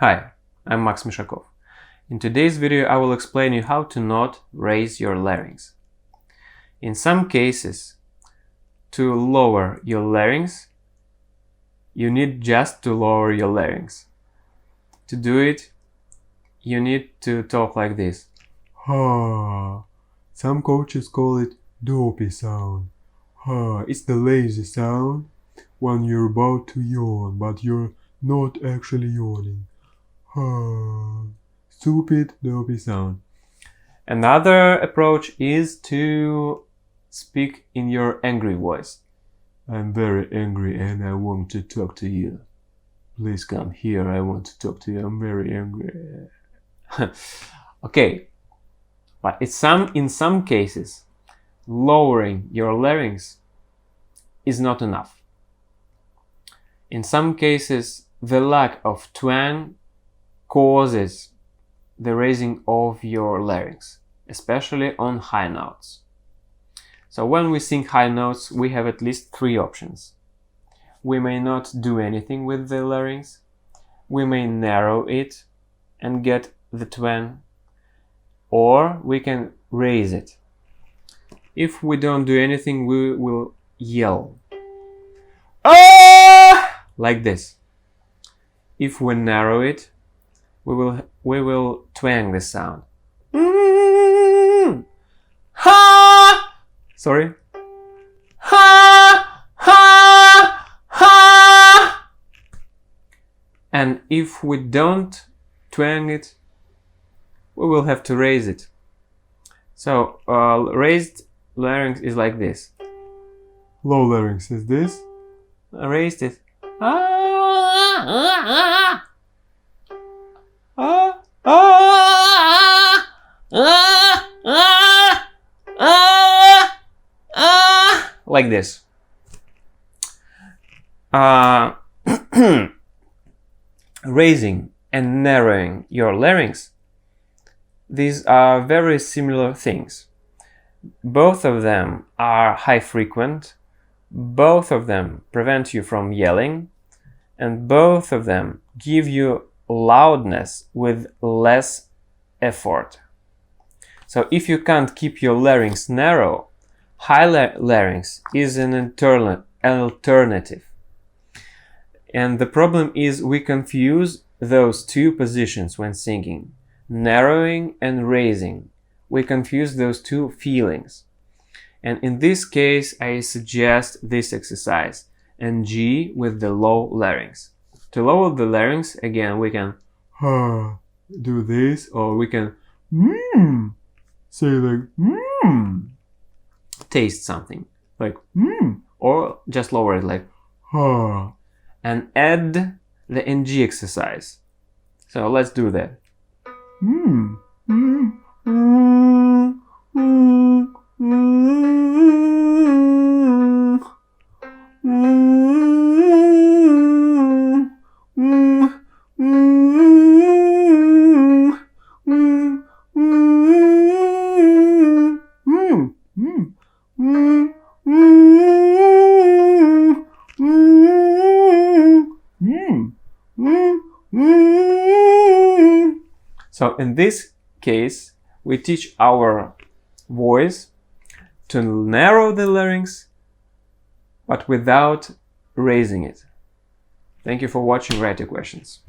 Hi, I'm Max Mishakov. In today's video I will explain you how to not raise your larynx. In some cases, to lower your larynx, you need just to lower your larynx. To do it, you need to talk like this. Ha. Some coaches call it dopey sound. Ha. It's the lazy sound when you're about to yawn, but you're not actually yawning. Ha. Stupid dopey sound. Another approach is to speak in your angry voice. I'm very angry and I want to talk to you. Please come here, I want to talk to you. I'm very angry. Okay, but in some cases, lowering your larynx is not enough. In some cases, the lack of twang causes the raising of your larynx, especially on high notes. So when we sing high notes, we have at least three options. We may not do anything with the larynx, we may narrow it and get the twang, or we can raise it. If we don't do anything, we will yell "Ah!" like this. If we narrow it, we will twang the sound. Ha! Sorry. Ha! Ha! Ha! And if we don't twang it, we will have to raise it. So raised larynx is like this. Low larynx is this. Raised it. Ah! Ah! Ah! Ah! Ah! Ah! Like this. Raising and narrowing your larynx, these are very similar things. Both of them are high frequent, both of them prevent you from yelling, and both of them give you loudness with less effort. So if you can't keep your larynx narrow, high larynx is an alternative. And the problem is we confuse those two positions when singing, narrowing and raising. We confuse those two feelings. And in this case, I suggest this exercise, NG with the low larynx. To lower the larynx, again, we can do this, or we can say like taste something, like or just lower it like and add the NG exercise. So let's do that. So in this case, we teach our voice to narrow the larynx, but without raising it. Thank you for watching. Write your questions.